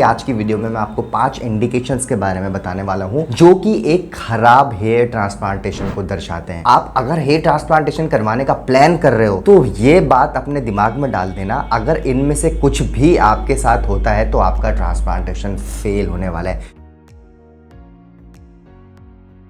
आज की वीडियो में मैं आपको 5 इंडिकेशंस के बारे में बताने वाला हूं जो कि एक खराब हेयर ट्रांसप्लांटेशन को दर्शाते हैं। आप अगर हेयर ट्रांसप्लांटेशन करवाने का प्लान कर रहे हो तो ये बात अपने दिमाग में डाल देना, अगर इनमें से कुछ भी आपके साथ होता है तो आपका ट्रांसप्लांटेशन फेल होने वाला है।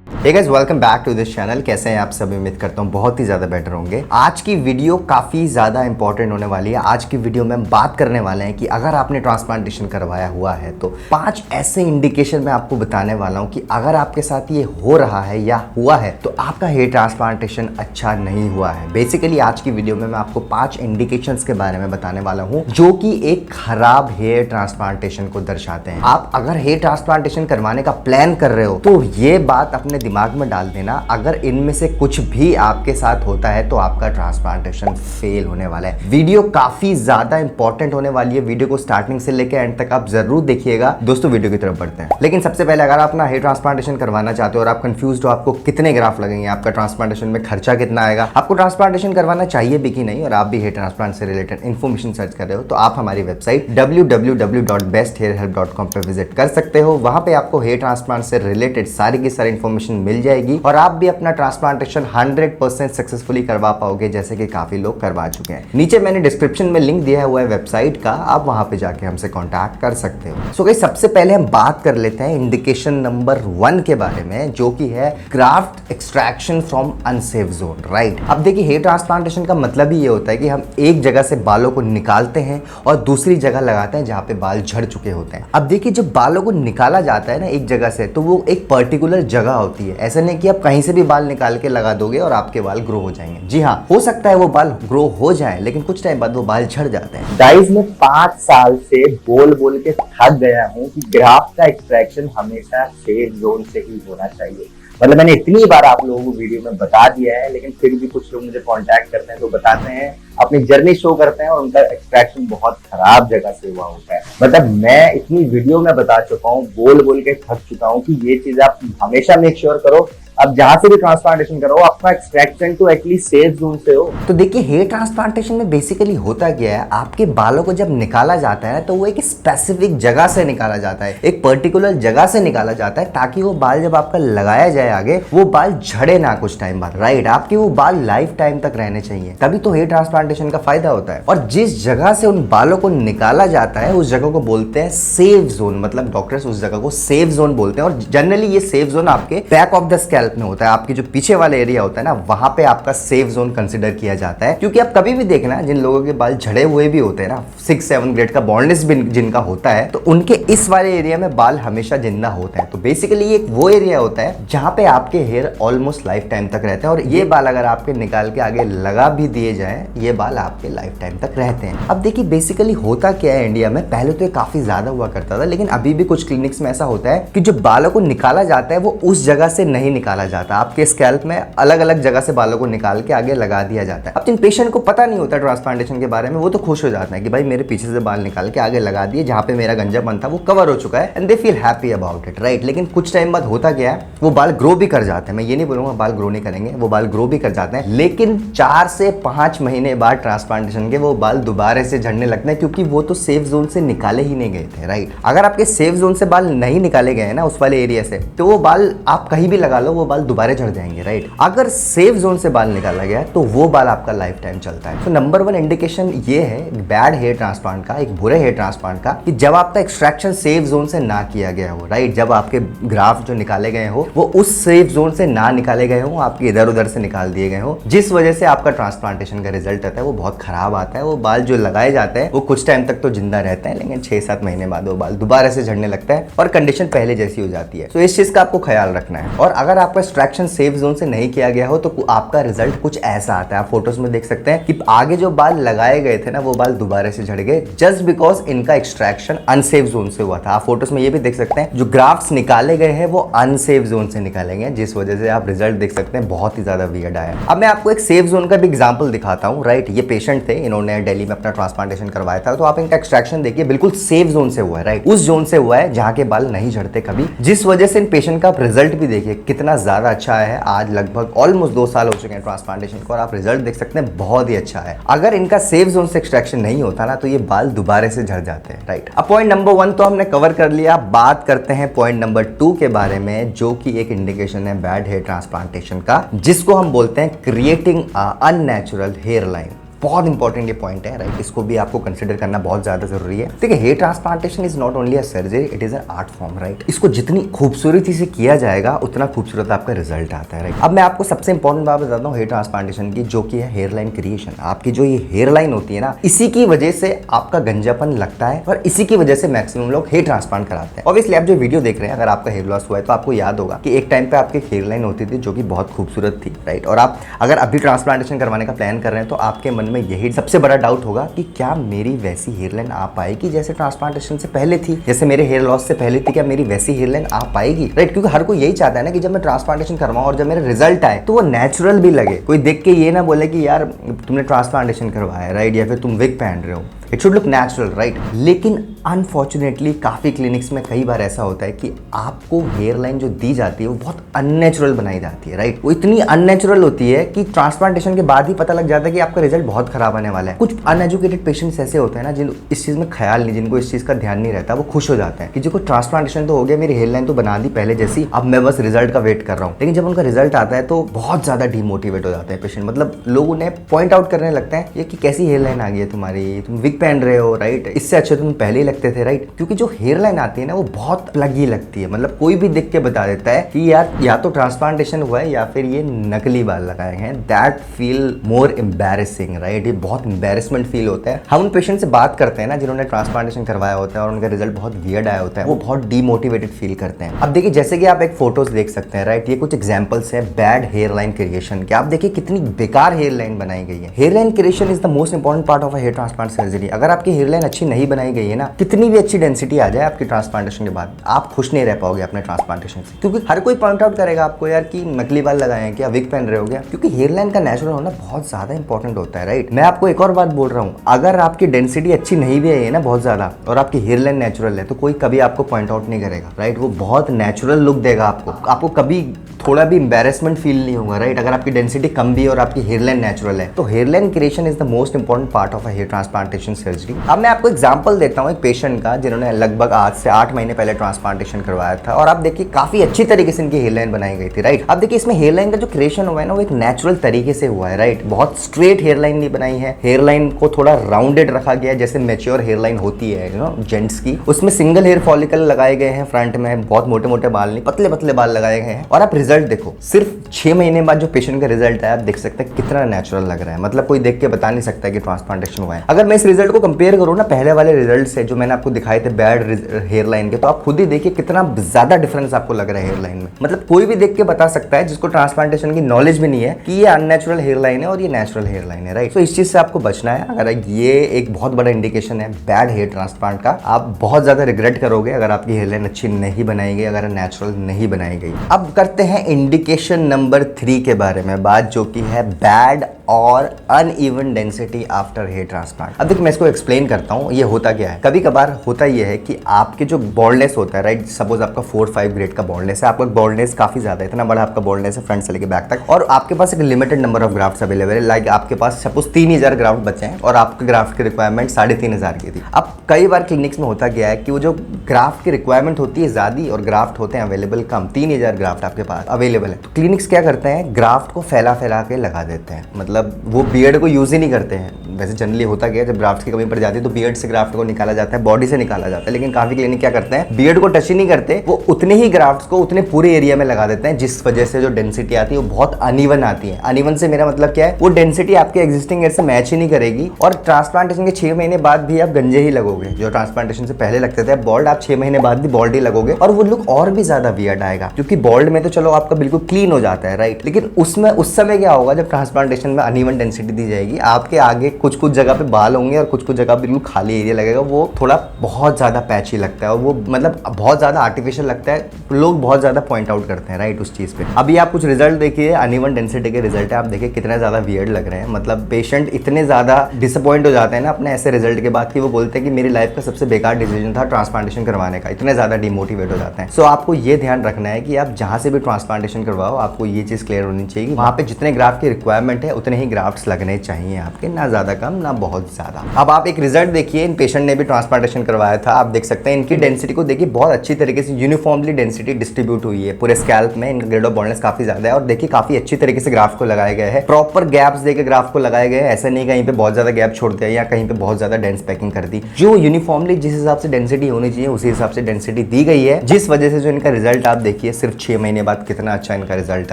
Hey guys, welcome back to this channel. कैसे हैं आप सभी? उम्मीद करता हूं बहुत ही ज्यादा बेटर होंगे। आज की वीडियो काफी ज्यादा इंपॉर्टेंट होने वाली है। आज की वीडियो में हम बात करने वाले हैं कि अगर आपने ट्रांसप्लांटेशन करवाया हुआ है तो 5 ऐसे इंडिकेशन मैं आपको बताने वाला हूं कि अगर आपके साथ ये हो रहा है या हुआ है तो आपका हेयर ट्रांसप्लांटेशन अच्छा नहीं हुआ है। बेसिकली आज की वीडियो में मैं आपको 5 इंडिकेशंस के बारे में बताने वाला हूं जो कि एक खराब हेयर ट्रांसप्लांटेशन को दर्शाते हैं। आप अगर हेयर ट्रांसप्लांटेशन करवाने का प्लान कर रहे हो तो ये बात अपने दिमाग में डाल देना, अगर इनमें से कुछ भी आपके साथ होता है तो आपका ट्रांसप्लांटेशन फेल होने वाला है। वीडियो काफी ज्यादा इंपॉर्टेंट होने वाली है। वीडियो को स्टार्टिंग से लेकर एंड तक आप जरूर देखिएगा। दोस्तों वीडियो की तरफ बढ़ते हैं, लेकिन सबसे पहले अगर आप अपना हेयर ट्रांसप्लांटेशन करवाना चाहते हो और आप कंफ्यूज हो आपको कितने ग्राफ लगेंगे, आपका ट्रांसप्लांटेशन में खर्चा कितना आएगा, आपको ट्रांसप्लांटेशन करवाना चाहिए भी कि नहीं, और आप भी हेयर ट्रांसप्लांट से रिलेटेड इन्फॉर्मेशन सर्च कर रहे हो तो आप हमारी वेबसाइट www.besthairhelp.com पे विजिट कर सकते हो। वहां पे आपको हेयर ट्रांसप्लांट से रिलेटेड सारी की सारी इन्फॉर्मेशन मिल जाएगी और आप भी अपना ट्रांसप्लांटेशन 100% सक्सेसफुली करवा पाओगे, जैसे कि काफी लोग करवा चुके हैं। नीचे मैंने डिस्क्रिप्शन में लिंक दिया हुआ है वेबसाइट का, आप वहां पे जाके हमसे कांटेक्ट कर सकते हो। सो गाइस, सबसे पहले हम बात कर लेते हैं इंडिकेशन नंबर 1 के बारे में, जो कि है graft extraction from unsafe zone. Right, अब देखिए हेयर ट्रांसप्लांटेशन का मतलब ही ये होता है कि हम एक जगह से बालों को निकालते हैं और दूसरी जगह लगाते हैं जहां पे बाल झड़ चुके होते हैं। अब देखिए जब बालों को निकाला जाता है ना एक जगह से, तो वो एक पर्टिकुलर जगह होती है। ऐसा नहीं कि आप कहीं से भी बाल निकाल के लगा दोगे और आपके बाल ग्रो हो जाएंगे। जी हाँ, हो सकता है वो बाल ग्रो हो जाए, लेकिन कुछ टाइम बाद वो बाल झड़ जाते हैं। गाइस, मैं 5 साल से बोल बोल के थक गया हूँ कि ग्राफ्ट का एक्सट्रैक्शन हमेशा सेफ जोन से ही होना चाहिए। मतलब मैंने इतनी बार आप लोगों को वीडियो में बता दिया है, लेकिन फिर भी कुछ लोग मुझे कांटेक्ट करते हैं तो बताते हैं, अपनी जर्नी शो करते हैं और उनका एक्सट्रैक्शन बहुत खराब जगह से हुआ होता है। मतलब मैं इतनी वीडियो में बता चुका हूँ, बोल बोल के थक चुका हूँ कि ये चीज आप हमेशा मेक श्योर करो, अब जहां से भी ट्रांसप्लांटेशन करो आपका एक्सट्रैक्शन तो एटलीस्ट सेफ जोन से हो। तो देखिए हेयर ट्रांसप्लांटेशन में बेसिकली होता क्या है, आपके बालों को जब निकाला जाता है तो वो एक स्पेसिफिक जगह से निकाला जाता है, एक पर्टिकुलर जगह से निकाला जाता है, ताकि वो बाल जब आपका लगाया जाए आगे वो बाल झड़े ना कुछ टाइम बाद। राइट, आपके वो बाल लाइफ टाइम तक रहने चाहिए, तभी तो हेयर ट्रांसप्लांटेशन का फायदा होता है। और जिस जगह से उन बालों को निकाला जाता है उस जगह को बोलते हैं सेफ जोन। मतलब डॉक्टर्स उस जगह को सेफ जोन बोलते हैं, और जनरली ये सेफ जोन आपके बैक ऑफ द स्कैल्प में होता है। आपकी जो पीछे वाला एरिया होता है ना, वहां पे आपका सेफ जोन कंसीडर किया जाता है। क्योंकि आप कभी भी देखना, जिन लोगों के बाल झड़े हुए भी होते हैं ना, 6-7 ग्रेड का बॉल्डनेस भी जिनका होता है, तो उनके इस वाले एरिया में बाल हमेशा जिंदा होते हैं। तो बेसिकली ये वो एरिया होता है जहां पे आपके हेयर ऑलमोस्ट लाइफ टाइम तक रहते हैं, और ये बाल अगर आपके निकाल के आगे लगा भी दिए जाए, ये बाल आपके लाइफ टाइम तक रहते हैं। अब देखिए बेसिकली होता क्या है इंडिया में, पहले तो ये काफी ज्यादा हुआ करता था, लेकिन अभी भी कुछ क्लिनिक्स में ऐसा होता है कि जो बालों को निकाला जाता है वो उस जगह से नहीं निकाला जाता। आपके स्कैल्प में अलग अलग जगह से बालों को निकाल के आगे लगा दिया जाता है। अब जिन पेशेंट को पता नहीं होता ट्रांसप्लांटेशन के बारे में, वो तो खुश हो जाते हैं कि भाई मेरे पीछे से बाल निकाल के आगे लगा दिए, जहां पे मेरा गंजापन था वो कवर हो चुका है, and they feel happy about it. Right, लेकिन कुछ टाइम बाद होता क्या है, वो बाल ग्रो भी कर जाते हैं। मैं ये नहीं बोलूंगा बाल ग्रो नहीं करेंगे, वो बाल ग्रो भी कर जाते हैं, लेकिन 4 से 5 महीने बाद ट्रांसप्लांटेशन के वो बाल दोबारा से झड़ने लगते हैं, क्योंकि वो तो सेफ जोन से निकाले ही नहीं गए थे। राइट, अगर आपके सेफ जोन से बाल नहीं निकाले गए ना उस वाले एरिया से, तो वो बाल आप कहीं भी लगा लो वो बाल दोबारा झड़ जाएंगे। राइट, अगर सेफ जोन से बाल निकाला गया तो वो बाल आपका लाइफ टाइम चलता है। तो नंबर 1 इंडिकेशन ये है बैड हेयर ट्रांसप्लांट का, एक बुरे हेयर ट्रांसप्लांट का, कि जब आपका एक्सट्रैक्शन सेफ जोन से ना किया गया हो। राइट, जब आपके ग्राफ्ट जो निकाले गए हो वो उस सेफ जोन से ना निकाले गए हो, आपके इधर उधर से निकाल दिए गए हो, जिस वजह से आपका ट्रांसप्लांटेशन का रिजल्ट आता है वो बहुत खराब आता है। वो बाल जो लगाए जाते हैं वो कुछ टाइम तक तो जिंदा रहते हैं, लेकिन 6-7 महीने बाद वो बाल दोबारा से झड़ने लगता है और कंडीशन पहले जैसी हो जाती है। तो इस चीज का आपको ख्याल रखना है। और अगर आपका एक्सट्रैक्शन सेफ जोन से नहीं किया गया हो तो आपका रिजल्ट कुछ ऐसा आता है। आप फोटोज में देख सकते हैं कि आगे जो बाल लगाए गए थे ना वो बाल दोबारा से झड़ गए, जस्ट बिकॉज इनका एक्सट्रैक्शन अनसेफ जोन से हुआ था। आप फोटोज में ये भी देख सकते हैं जो ग्राफ्ट्स निकाले गए हैं वो अनसेफ जोन से निकाले गए, जिस वजह से आप रिजल्ट देख सकते हैं बहुत ही ज्यादा वियर्ड आया। अब मैं आपको एक सेफ जोन का भी एग्जांपल दिखाता हूं। राइट, ये पेशेंट थे, इन्होंने दिल्ली में अपना ट्रांसप्लांटेशन करवाया था, तो आप इनका एक्सट्रैक्शन देखिए बिल्कुल सेफ जोन से हुआ है। राइट, उस जोन से हुआ है जहां के बाल नहीं झड़ते कभी, जिस वजह से इन पेशेंट का आप रिजल्ट भी देखिए कितना ज़्यादा अच्छा है। आज लगभग ऑलमोस्ट 2 साल हो चुके हैं ट्रांसप्लांटेशन को और आप रिजल्ट देख सकते हैं, बहुत ही अच्छा है। अगर इनका सेफ जोन से एक्सट्रैक्शन नहीं होता ना तो ये बाल दोबारा से झड़ जाते हैं, राइट। अब पॉइंट नंबर 1 तो हमने कवर कर लिया। बात करते हैं पॉइंट नंबर 2 के बारे में, जो कि एक इंडिकेशन है बैड हेयर ट्रांसप्लांटेशन का, जिसको हम बोलते हैं क्रिएटिंग अननेचुरल हेयर लाइन। बहुत इंपॉर्टेंट ये पॉइंट है, राइट। इसको भी आपको कंसिडर करना बहुत ज्यादा जरूरी है। देखिए, hair transplantation is not only a surgery, it is an art form, right. इसको जितनी खूबसूरती से किया जाएगा उतना खूबसूरत आपका रिजल्ट आता है, राइट। अब मैं आपको सबसे इंपॉर्टेंट बात बताता हूँ हेयर ट्रांसप्लांटेशन की, जो कि है हेयर लाइन क्रिएशन। आपकी जो ये हेयर लाइन होती है ना, इसी की वजह से आपका गंजापन लगता है और इसी की वजह से मैक्सिमम लोग हेयर ट्रांसप्लांट कराते हैं। ऑब्वियसली आप जो वीडियो देख रहे हैं, अगर आपका हेयर लॉस हुआ है तो आपको याद होगा कि एक टाइम पे आपकी हेयर लाइन होती थी जो कि बहुत खूबसूरत थी, राइट। और आप अगर अभी ट्रांसप्लांटेशन करवाने का प्लान कर रहे हैं तो आपके मन में यही सबसे बड़ा डाउट होगा कि क्या मेरी वैसी हेयर लाइन आ पाएगी जैसे ट्रांसप्लांटेशन से पहले थी, जैसे मेरे हेयर लॉस से पहले थी, क्या मेरी वैसी हेयर लाइन आ पाएगी, राइट। क्योंकि हर कोई यही चाहता है ना कि जब मैं ट्रांसप्लांटेशन करवाऊं और जब मेरा रिजल्ट आए तो वो नेचुरल भी लगे। कोई देख के ये ना बोले कि यार तुमने ट्रांसप्लांटेशन करवाया, राइट, या फिर तुम विग पहन रहे हो। It should look natural, right. लेकिन अनफॉर्चुनेटली काफ़ी क्लिनिक्स में कई बार ऐसा होता है कि आपको हेयर लाइन जो दी जाती है वो बहुत अननेचुरल बनाई जाती है, राइट। वो इतनी अननेचुरल होती है कि ट्रांसप्लांटेशन के बाद ही पता लग जाता है कि आपका रिजल्ट बहुत खराब आने वाला है। कुछ अनएजुकेटेड पेशेंट्स ऐसे होते हैं ना जिन इस चीज़ में ख्याल नहीं, जिनको इस चीज़ का ध्यान नहीं रहता, वो खुश हो जाते हैं कि जो ट्रांसप्लांटेशन तो हो गया, मेरी हेयर लाइन तो बना दी पहले जैसी, अब मैं बस रिजल्ट का वेट कर रहा हूँ। लेकिन जब उनका रिजल्ट आता है तो बहुत ज़्यादा डिमोटिवेट हो जाते हैं पेशेंट। मतलब लोग उन्हें पॉइंट आउट करने लगते हैं ये कि कैसी हेयर लाइन आ गई है तुम्हारी, तुम विग पहन रहे हो, राइट, इससे अच्छे तुम पहले ही लगते थे, राइट। क्योंकि जो हेयर लाइन आती है ना वो बहुत प्लगी लगती है। मतलब कोई भी देख के बता देता है कि यार या तो ट्रांसप्लांटेशन हुआ है या फिर ये नकली बाल लगाए हैं। That feel more embarrassing, right. ये बहुत एम्बैरेसमेंट फील होता है। हम उन पेशेंट से बात करते हैं ना जिन्होंने ट्रांसप्लांटेशन करवाया होता है और उनका रिजल्ट बहुत वियर्ड आया होता है, वो बहुत डीमोटिवेटेड फील करते हैं। अब देखिए, जैसे कि आप एक फोटोज देख सकते हैं, राइट, ये कुछ एग्जांपल्स है बैड हेयर लाइन क्रिएशन के। आप देखिए कितनी बेकार हेयर लाइन बनाई गई है। Hair line creation is the most important part of a hair transplant surgery. अगर आपकी हेयर लाइन अच्छी नहीं बनाई गई है ना, कितनी भी अच्छी डेंसिटी आ जाए आपकी ट्रांसप्लांटेशन के बाद, आप खुश नहीं रह पाओगे अपने ट्रांसप्लांटेशन से। क्योंकि हर कोई पॉइंट आउट करेगा आपको यार कि नकली बाल लगाए हैं क्या, विग पहन रहे हो क्या। क्योंकि हेयर लाइन का नेचुरल होना बहुत ज्यादा इंपॉर्टेंट होता है, राइट। मैं आपको एक और बात बोल रहा हूँ, अगर आपकी डेंसिटी अच्छी नहीं भी है ना बहुत ज्यादा और आपकी हेयर लाइन नेचुरल है तो कोई कभी आपको पॉइंट आउट नहीं करेगा, राइट। वो बहुत नेचुरल लुक देगा आपको कभी थोड़ा भी एम्बैरेसमेंट फील नहीं होगा, राइट। अगर आपकी डेंसिटी कम भी है और आपकी हेयर लाइन नेचुरल है तो hair line creation is the most important part of a hair transplantation surgery. अब मैं आपको एग्जांपल देता हूँ एक पेशेंट का जिन्होंने लगभग आज से 8 महीने पहले ट्रांसप्लांटेशन करवाया था और आप देखिए काफी अच्छी तरीके से इनकी हेयर लाइन बनाई गई थी, राइट। अब देखिए इसमें हेयर लाइन का जो क्रिएशन हुआ है ना वो एक नेचुरल तरीके से हुआ है, राइट। बहुत स्ट्रेट हेयर लाइन नहीं बनाई है, हेयर लाइन को थोड़ा राउंडेड रखा गया है जैसे मैच्योर हेयर लाइन होती है जेंट्स की। उसमें सिंगल हेयर फॉलिकल लगाए गए हैं फ्रंट में, बहुत मोटे मोटे बाल नहीं, पतले पतले बाल लगाए गए हैं। और आप रिजल्ट देखो, सिर्फ 6 महीने बाद जो पेशेंट का रिजल्ट है आप देख सकते हैं कितना नेचुरल लग रहा है। मतलब कोई देख के बता नहीं सकता कि ट्रांसप्लांटेशन हुआ है। अगर मैं इस रिजल्ट को कंपेयर करूँ ना पहले वाले रिजल्ट से जो मैंने आपको दिखाए थे बैड हेयर लाइन के, तो आप खुद ही देखिए कितना ज्यादा डिफरेंस आपको लग रहा है हेयर लाइन में। मतलब कोई भी देख के बता सकता है जिसको ट्रांसप्लांटेशन की नॉलेज भी नहीं है कि ये अननेचुरल हेयर लाइन है और ये नेचुरल हेयर लाइन है, राइट। तो इस चीज से आपको बचना है। अगर ये एक बहुत बड़ा इंडिकेशन है बैड हेयर ट्रांसप्लांट का, आप बहुत ज्यादा रिग्रेट करोगे अगर आपकी हेयर लाइन अच्छी नहीं बनाई गई, अगर नेचुरल नहीं बनाई गई। अब करते हैं इंडिकेशन नंबर 3 के बारे में बात, जो कि है बैड और uneven density after hair transplant. अब देखिए मैं इसको एक्सप्लेन करता हूँ ये होता क्या है। कभी कभार होता ये है कि आपके जो बॉल्डनेस होता है, राइट, सपोज आपका 4-5 ग्रेड का बॉल्डनेस है, आपका बॉल्डनेस काफी ज्यादा है, इतना बड़ा आपका बॉल्डनेस है फ्रंट से लेके बैक तक, और आपके पास एक limited number of grafts available है। लाइक आपके पास सपोज 3000 ग्राफ्ट बचे हैं और आपके ग्राफ्ट की रिक्वायरमेंट 3500 की थी। अब कई बार क्लिनिक्स में होता गया है कि वो जो ग्राफ्ट की रिक्वायरमेंट होती है ज्यादा और ग्राफ्ट होते हैं अवेलेबल कम, 3000 ग्राफ्ट आपके पास अवेलेबल है, तो क्लिनिक्स क्या करते हैं, ग्राफ्ट को फैला फैला के लगा देते हैं। मतलब वो बियर्ड को यूज ही नहीं करते हैं। वैसे जनरली होता क्या है, जब ग्राफ्ट की कमी पड़ जाती है तो बियर्ड से ग्राफ्ट को निकाला जाता है, बॉडी से निकाला जाता है। लेकिन काफी क्लिनिक क्या करते हैं, बियर्ड को टच ही नहीं करते, वो उतने ही ग्राफ्ट्स को उतने पूरे एरिया में लगा देते हैं, जिस वजह से जो डेंसिटी आती है वो बहुत अनइवन आती है। अनइवन से मेरा मतलब क्या है, वो डेंसिटी आपके एग्जिस्टिंग हेयर से मैच ही नहीं करेगी और ट्रांसप्लांटेशन के 6 महीने बाद भी आप गंजे ही लगोगे। जो ट्रांसप्लांटेशन से पहले लगते थे बॉल्ड, आप 6 महीने बाद भी बॉल्ड ही लगोगे और वो लुक और भी ज्यादा वियर्ड आएगा। क्योंकि बॉल्ड में तो चलो आपका बिल्कुल क्लीन हो जाता है, राइट, लेकिन उसमें उस समय क्या होगा जब ट्रांसप्लांटेशन में में अनइवन डेंसिटी दी जाएगी। आपके आगे कुछ कुछ जगह पे बाल होंगे और कुछ कुछ जगह बिल्कुल खाली एरिया लगेगा, वो थोड़ा बहुत ज़्यादा पैची लगता है और वो मतलब बहुत ज़्यादा आर्टिफिशियल लगता है, लोग बहुत ज़्यादा पॉइंट आउट करते हैं राइट उस चीज़ पे। अभी आप कुछ रिजल्ट देखिए, अनइवन डेंसिटी के रिजल्ट है, आप देखिए कितने ज़्यादा वियर्ड लग रहे हैं। मतलब पेशेंट इतने ज़्यादा डिसअपॉइंट हो जाते हैं ना अपने ऐसे रिजल्ट के बाद कि वो बोलते हैं कि मेरी लाइफ का सबसे बेकार डिसीजन था ट्रांसप्लांटेशन करवाने का, इतने ज़्यादा डिमोटिवेट हो जाते हैं। सो आपको ये ध्यान रखना है कि आप जहाँ से भी ट्रांसप्लांटेशन करवाओ, आपको ये चीज़ क्लियर होनी चाहिए कि वहाँ पे जितने ग्राफ्ट की रिक्वायरमेंट है उतने ही ग्राफ्ट्स लगने चाहिए आपके, ना ज़्यादा कम ना बहुत ज़्यादा। अब आप एक रिजल्ट देखिए, इन पेशेंट ने भी ट्रांसप्लांटेशन करवाया था, आप देख सकते हैं इनकी डेंसिटी को देखिए, बहुत अच्छी तरीके से यूनिफॉर्मली डेंसिटी डिस्ट्रीब्यूट हुई है पूरे स्कैल्प में। इनका ग्रेड ऑफ बॉन्डनेस काफी ज्यादा है और देखिए काफी अच्छी तरीके से ग्राफ को लगाया गया है, प्रॉपर गैप्स देके ग्राफ को लगाए गए हैं। ऐसा नहीं कहीं पे बहुत ज्यादा गैप छोड़ दिया या कहीं पे बहुत ज्यादा डेंस पैकिंग कर दी। जो यूनिफॉर्मली जिस हिसाब से डेंसिटी होनी चाहिए उसी हिसाब से डेंसिटी दी गई है, जिस वजह से जो इनका रिजल्ट आप देखिए सिर्फ 6 महीने बाद कितना अच्छा इनका रिजल्ट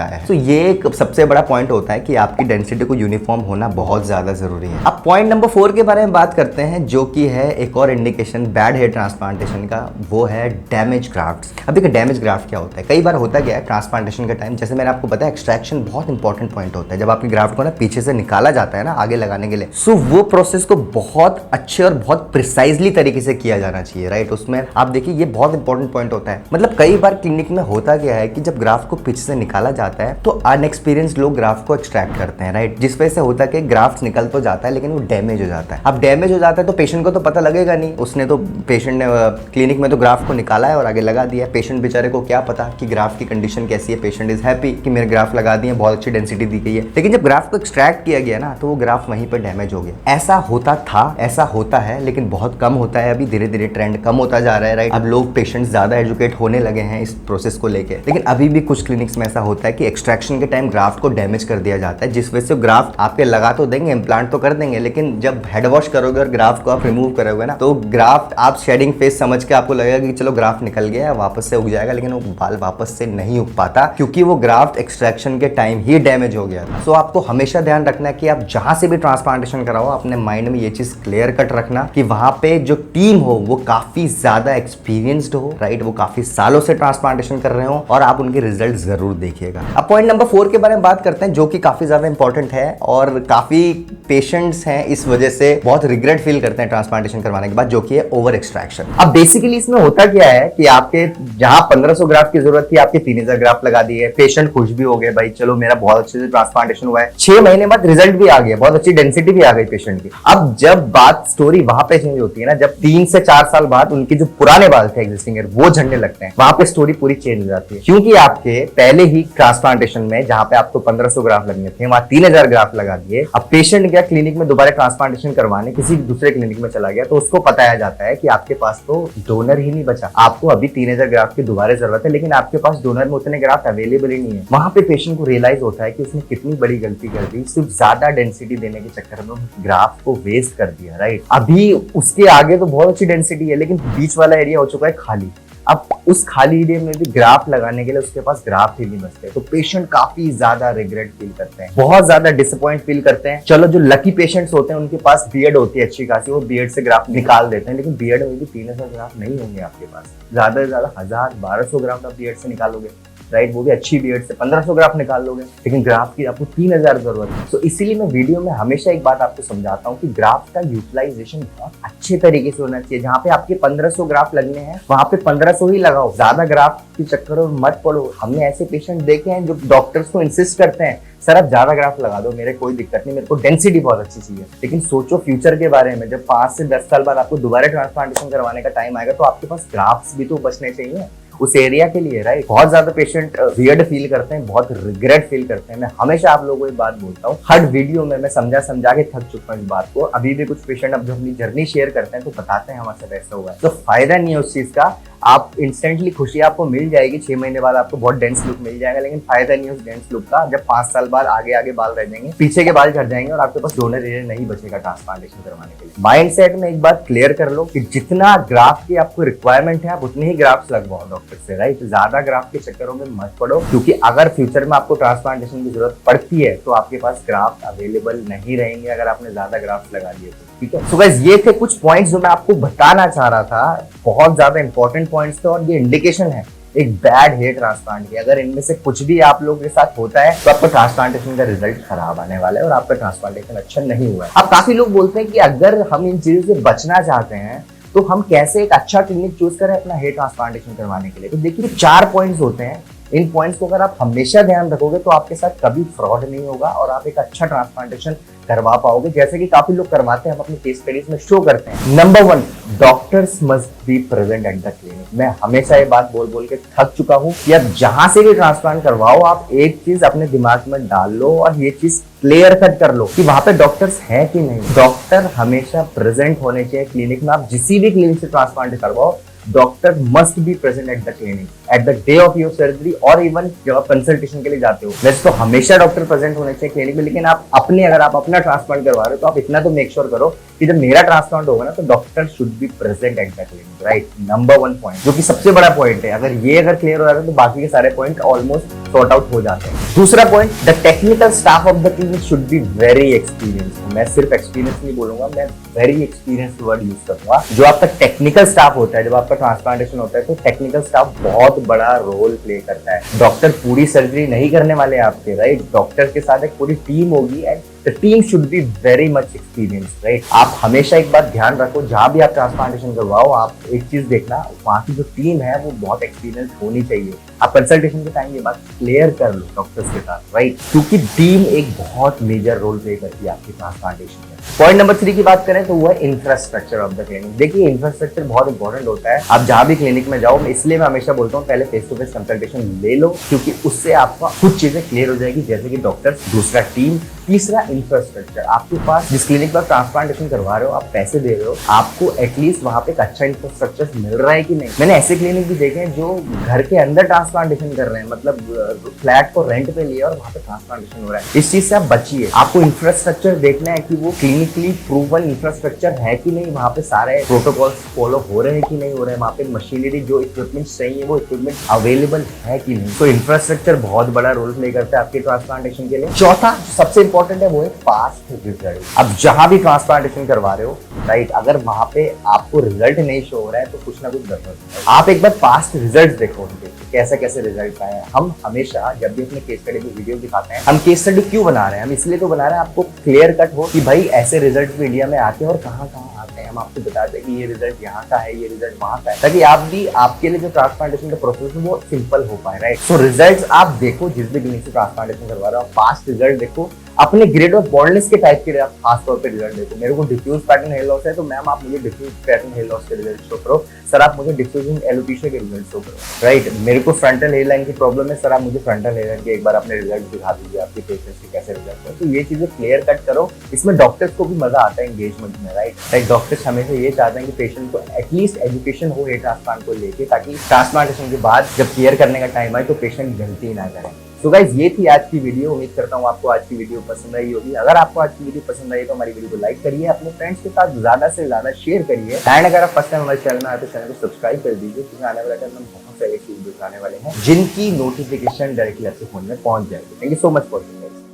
आया है। तो ये एक सबसे बड़ा पॉइंट होता है कि आपकी डेंसिटी को यूनिफॉर्म होना बहुत ज्यादा जरूरी है। अब पॉइंट नंबर 4 के बारे में बात करते हैं, जो कि है एक और इंडिकेशन बैड हेयर ट्रांसप्लांटेशन का, वो है डैमेज ग्राफ्ट्स। अब देखिए डैमेज ग्राफ्ट क्या होता है, कई बार होता क्या है ट्रांसप्लांटेशन के टाइम, जैसे मैंने आपको बताया एक्सट्रैक्शन बहुत इंपॉर्टेंट पॉइंट होता है। जब आपकी ग्राफ्ट को ना पीछे से निकाला जाता है ना आगे लगाने के लिए, सो वो प्रोसेस को बहुत अच्छे और बहुत प्रिसाइजली तरीके से किया जाना चाहिए राइट। उसमें आप देखिए ये बहुत इंपॉर्टेंट पॉइंट होता है। मतलब कई बार क्लिनिक में होता क्या है कि जब ग्राफ्ट को पीछे से निकाला जाता है तो अनएक्सपीरियंस्ड लोग ग्राफ्ट को एक्सट्रैक्ट करते हैं राइट, जिस वजह से होता है कि ग्राफ्ट निकल तो जाता है लेकिन वो डैमेज हो जाता है। अब डैमेज हो जाता है तो पेशेंट को तो पता लगेगा नहीं, उसने तो पेशेंट ने क्लिनिक में तो ग्राफ्ट को निकाला है और आगे लगा दिया। पेशेंट बेचारे को क्या पता कि ग्राफ्ट की कंडीशन कैसी है, पेशेंट इज हैप्पी कि मेरे ग्राफ्ट लगा दिए, बहुत अच्छी डेंसिटी दी गई है, लेकिन जब ग्राफ्ट को एक्सट्रैक्ट किया गया ना तो वो ग्राफ्ट वहीं पर डैमेज हो गया। ऐसा होता था, ऐसा होता है, लेकिन बहुत कम होता है। अभी धीरे धीरे ट्रेंड कम होता जा रहा है राइट। अब लोग पेशेंट्स ज्यादा एजुकेट होने लगे हैं इस प्रोसेस को लेके, लेकिन अभी भी कुछ क्लिनिक्स में ऐसा होता है कि एक्सट्रैक्शन के टाइम ग्राफ्ट को डैमेज कर दिया जाता है, जिस वजह से ग्राफ्ट आपके लगा तो देंगे, इम्प्लांट तो कर देंगे, लेकिन जब हेड वॉश करोगे और ग्राफ्ट को आप रिमूव करोगे ना तो ग्राफ्ट आप शेडिंग फेस समझ के आपको लगेगा कि चलो ग्राफ्ट निकल गया वापस से उग जाएगा, लेकिन वो बाल वापस से नहीं उग पाता क्योंकि वो ग्राफ्ट एक्सट्रैक्शन के टाइम ही डैमेज हो गया था। सो आपको हमेशा ध्यान रखना है कि आप जहां से भी ट्रांसप्लांटेशन कराओ अपने माइंड में ये चीज क्लियर कट रखना कि वहां पे जो टीम हो वो काफी ज्यादा एक्सपीरियंस्ड हो राइट, वो काफी सालों से ट्रांसप्लांटेशन कर रहे हो और आप उनके रिजल्ट जरूर देखिएगा। अब पॉइंट नंबर 4 के बारे में बात करते हैं, जो कि काफी ज्यादा इंपॉर्टेंट है और काफी पेशेंट्स हैं इस वजह से बहुत रिग्रेट फील करते हैं ट्रांसप्लांटेशन करवाने के बाद, जो कि है ओवर एक्सट्रैक्शन। अब बेसिकली इसमें होता क्या है कि आपके जहां 1500 ग्राफ्ट की जरूरत थी आपके 3000 ग्राफ्ट लगा दिए, पेशेंट खुश भी हो गए, भाई चलो मेरा बहुत अच्छे से ट्रांसप्लांटेशन हुआ है, 6 महीने बाद रिजल्ट भी आ गया, बहुत अच्छी डेंसिटी भी आ गई पेशेंट की। अब जब बात स्टोरी वहां पे चेंज होती है ना, जब 3 से 4 साल बाद उनके जो पुराने बाल थे एग्जिस्टिंग हेयर वो झड़ने लगते हैं, वहां पे स्टोरी पूरी चेंज हो जाती है, क्योंकि आपके पहले ही ट्रांसप्लांटेशन में जहां पे आपको 1500 ग्राफ्ट लगने थे वहां 3000 ग्राफ्ट लगा दिए। अब पेशेंट गया क्लिनिक में दोबारा ट्रांसप्लांटेशन करवाने, किसी दूसरे क्लिनिक में चला गया तो उसको बताया जाता है कि आपके पास तो डोनर ही नहीं बचा, आपको अभी 3000 ग्राफ्ट की दोबारा जरूरत है, लेकिन आपके पास डोनर में उतने ग्राफ्ट अवेलेबल ही नहीं है। वहां पे पेशेंट को रियलाइज होता है कि उसने कितनी बड़ी गलती कर दी, सिर्फ ज्यादा डेंसिटी देने के चक्कर में ग्राफ्ट को वेस्ट कर दिया राइट। अभी उसके आगे तो बहुत अच्छी डेंसिटी है लेकिन बीच वाला एरिया हो चुका है खाली। अब उस खाली एरिया में भी ग्राफ्ट लगाने के लिए उसके पास ग्राफ्ट ही नहीं बचते, तो पेशेंट काफी ज्यादा रिग्रेट फील करते हैं, बहुत ज्यादा डिसअपॉइंट फील करते हैं। चलो जो लकी पेशेंट्स होते हैं उनके पास बियर्ड होती है अच्छी खासी, वो बियर्ड से ग्राफ्ट निकाल देते हैं, लेकिन बियर्ड में भी 3000 ग्राफ्ट नहीं होंगे आपके पास, ज्यादा से ज्यादा 1000-1200 ग्राफ्ट आप बियर्ड से निकालोगे राइट, वो भी अच्छी बियर्ड से 1500 ग्राफ निकाल लोगे, लेकिन ग्राफ की आपको 3000 जरूरत है। तो इसीलिए मैं वीडियो में हमेशा एक बात आपको समझाता हूँ कि ग्राफ का यूटिलाइजेशन बहुत अच्छे तरीके से होना चाहिए। जहाँ पे आपके 1500 ग्राफ लगने हैं वहां पे 1500 ही लगाओ, ज्यादा ग्राफ के चक्कर में मत पड़ो। हमने ऐसे पेशेंट देखे हैं जो डॉक्टर्स को इंसिस्ट करते हैं सर आप ज्यादा ग्राफ लगा दो, मेरे कोई दिक्कत नहीं, मेरे को डेंसिटी बहुत अच्छी चाहिए, लेकिन सोचो फ्यूचर के बारे में, जब 5 से 10 साल बाद आपको दोबारा ट्रांसप्लांटेशन करवाने का टाइम आएगा तो आपके पास ग्राफ्स भी तो बचने चाहिए उस एरिया के लिए राइट। बहुत ज्यादा पेशेंट वियर्ड फील करते हैं, बहुत रिग्रेट फील करते हैं। मैं हमेशा आप लोगों को एक बात बोलता हूँ, हर वीडियो में मैं समझा के थक चुका हूँ इस बात को। अभी भी कुछ पेशेंट अब जब अपनी जर्नी शेयर करते हैं तो बताते हैं हमारे साथ ऐसा हुआ है, तो फायदा नहीं है उस चीज का। आप इंस्टेंटली खुशी आपको मिल जाएगी, 6 महीने बाद आपको बहुत डेंस लुक मिल जाएगा, लेकिन फायदा नहीं है उस डेंस लुक का जब 5 साल बाद आगे बाल रह जाएंगे, पीछे के बाल झड़ जाएंगे और आपके पास डोनर एरिया नहीं बचेगा ट्रांसप्लांटेशन करवाने के लिए। माइंडसेट में एक बात क्लियर कर लो कि जितना ग्राफ की आपको रिक्वायरमेंट है आप उतने ही ग्राफ्स लगवाओ डॉक्टर से राइट, ज्यादा ग्राफ के चक्करों में मत पड़ो, क्योंकि अगर फ्यूचर में आपको ट्रांसप्लांटेशन की जरूरत पड़ती है तो आपके पास ग्राफ्ट अवेलेबल नहीं रहेंगे अगर आपने ज्यादा ग्राफ्ट लगा दिए तो। ठीक है, सो गाइस ये थे कुछ पॉइंट्स जो मैं आपको बताना चाह रहा था, बहुत ज्यादा इंपॉर्टेंट पॉइंट्स थे और ये इंडिकेशन है एक बैड हेयर ट्रांसप्लांट की। अगर इनमें से कुछ भी आप लोगों के साथ होता है तो आपका ट्रांसप्लांटेशन का रिजल्ट खराब आने वाला है और आपका ट्रांसप्लांटेशन अच्छा नहीं हुआ है। अब काफी लोग बोलते हैं कि अगर हम इन चीजों से बचना चाहते हैं तो हम कैसे एक अच्छा क्लिनिक चूज करें अपना हेयर ट्रांसप्लांटेशन करवाने के लिए। तो देखिए 4 पॉइंट्स होते हैं। इन पॉइंट्स को अगर आप हमेशा ध्यान रखोगे तो आपके साथ कभी फ्रॉड नहीं होगा और आप एक अच्छा ट्रांसप्लांटेशन करवा पाओगे, जैसे कि काफी लोग करवाते हैं, हम अपनी केस स्टडीज में शो करते हैं। Number 1, doctors must be present at the clinic. मैं हमेशा ये बात बोल बोल के थक चुका हूँ कि आप जहां से भी ट्रांसप्लांट करवाओ, आप एक चीज अपने दिमाग में डाल लो और ये चीज क्लियर कट कर लो कि वहां पे डॉक्टर्स हैं कि नहीं। डॉक्टर हमेशा प्रेजेंट होने चाहिए क्लिनिक में। आप जिस भी क्लिनिक से ट्रांसप्लांट करवाओ, doctor must be present at the clinic at the day of your surgery, और इवन जब आप कंसल्टेशन के लिए जाते हो। वैसे तो हमेशा डॉक्टर प्रेजेंट होने चाहिए क्लिनिक में, लेकिन आप अगर आप अपना ट्रांसप्लांट करवा रहे हो तो आप इतना तो मेक श्योर करो कि जब मेरा ट्रांसप्लांट होगा ना तो doctor should be present at the clinic, right. Number 1 point, जो कि सबसे बड़ा पॉइंट है। अगर क्लियर हो जाता है तो बाकी के सारे पॉइंट ऑलमोस्ट सॉर्ट आउट हो जाते हैं। दूसरा point, the technical staff of the clinic should be very experienced. मैं सिर्फ एक्सपीरियंस नहीं बोलूंगा, मैं वेरी एक्सपीरियंस्ड वर्ड यूज करूंगा। जो आपका टेक्निकल स्टाफ होता है, जब आपका ट्रांसप्लांटेशन होता है तो टेक्निकल स्टाफ बहुत बड़ा रोल प्ले करता है। डॉक्टर पूरी सर्जरी नहीं करने वाले आपके, राइट। डॉक्टर के साथ एक पूरी टीम होगी and the team should be very much experienced, right. आप हमेशा एक बात ध्यान रखो, जहां भी आप ट्रांसप्लांटेशन करवाओ, आप एक चीज देखना, वहां की जो टीम है वो बहुत एक्सपीरियंस होनी चाहिए। आप कंसल्टेशन के टाइम ये बात क्लियर कर लो डॉक्टर्स के साथ, राइट, क्योंकि टीम एक बहुत मेजर रोल प्ले करती है आपकी ट्रांसप्लांटेशन में। पॉइंट नंबर 3 की बात करें तो वो है इंफ्रास्ट्रक्चर ऑफ द क्लिनिक। देखिए इंफ्रास्ट्रक्चर बहुत इंपॉर्टेंट होता है। आप जहां भी क्लिनिक में जाओ, इसलिए मैं हमेशा बोलता हूँ पहले फेस टू फेस कंसल्टेशन ले लो, क्योंकि उससे आपका कुछ चीजें क्लियर हो जाएगी, जैसे कि डॉक्टर्स, दूसरा टीम, तीसरा इंफ्रास्ट्रक्चर। आपके पास जिस क्लिनिक पर ट्रांसप्लांटेशन करवा रहे हो, आप पैसे दे रहे हो, आपको एटलीस्ट वहां पे एक अच्छा इंफ्रास्ट्रक्चर मिल रहा है कि नहीं। मैंने ऐसे क्लिनिक भी देखे हैं जो घर के अंदर ट्रांसप्लांटेशन कर रहे हैं, मतलब फ्लैट को रेंट पे लिया और वहां पे ट्रांसप्लांटेशन हो रहा है। इस चीज से आप बचिए। आपको इंफ्रास्ट्रक्चर देखना है कि वो क्लिनिकली प्रूवन इंफ्रास्ट्रक्चर है कि नहीं, वहां पे सारे प्रोटोकॉल्स फॉलो हो रहे हैं कि नहीं हो रहे हैं, वहां पे मशीनरी जो इक्विपमेंट चाहिए वो इक्विपमेंट अवेलेबल है कि नहीं। तो इंफ्रास्ट्रक्चर बहुत बड़ा रोल प्ले करता है आपके ट्रांसप्लांटेशन के लिए। चौथा सबसे इंपॉर्टेंट है वो है फास्ट रिजल्ट। अब जहां भी ट्रांसप्लांटेशन करवा रहे हो, राइट, अगर वहां पे आपको रिजल्ट नहीं शो हो रहा है तो कुछ ना कुछ गड़बड़ है। आप एक बार फास्ट रिजल्ट देखो उनके, कैसे कैसे रिजल्ट आए हैं। हम हमेशा जब भी अपने केस स्टडी में वीडियो दिखाते हैं, हम केस स्टडी क्यों बना रहे हैं, हम इसलिए तो बना रहे हैं आपको क्लियर कट हो कि भाई ऐसे रिजल्ट भी इंडिया में आते हैं और कहाँ कहाँ आते हैं। हम आपको बताते हैं कि ये रिजल्ट यहाँ का है, ये रिजल्ट वहाँ का है, ताकि आप भी, आपके लिए जो ट्रांसप्लांटेशन का प्रोसेस है वो सिंपल हो पाए, राइट। सो रिजल्ट आप देखो, जिस भी क्लिनिक से ट्रांसप्लांटेशन करवा रहे हो, फास्ट रिजल्ट देखो। अपने ग्रेड ऑफ बॉल्डनेस के टाइप के लिए आप खास तौर पे रिजल्ट देखो। मेरे को डिफ्यूज पैटर्न हेयर लॉस है तो मैम आप मुझे डिफ्यूज पैटर्न हेयर लॉस के रिजल्ट शो करो। सर आप मुझे डिफ्यूजन एलोपेशिया के रिजल्ट शो करो, राइट। मेरे को फ्रंटल हेयर लाइन की प्रॉब्लम है, सर आप मुझे फ्रंटल हेयर लाइन के एक बार अपने रिजल्ट दिखा दीजिए, आपके पेशेंट्स के कैसे रिजल्ट है। तो ये चीजें क्लियर कट करो। इसमें डॉक्टर्स को भी मजा आता है एंगेजमेंट में, राइट। डॉक्टर्स हमेशा ये चाहते हैं कि पेशेंट को एटलीस्ट एजुकेशन हो हेयर ट्रांसप्लांट को लेके, ताकि ट्रांसप्लांटेशन के बाद जब केयर करने का टाइम आए तो पेशेंट गलती ना करें। तो गाइस ये थी आज की वीडियो। उम्मीद करता हूँ आपको आज की वीडियो पसंद आई होगी। अगर आपको आज की वीडियो पसंद आई तो हमारी वीडियो को लाइक करिए, अपने फ्रेंड्स के साथ ज्यादा से ज्यादा शेयर करिए, एंड अगर आप फर्स्ट टाइम हमारे चैनल में आए तो चैनल को सब्सक्राइब कर दीजिए, क्योंकि आने वाले टाइम में बहुत सारे वीडियोस आने वाले हैं जिनकी नोटिफिकेशन डायरेक्टली आपके फोन में पहुंच जाएगी। Thank you so much for watching.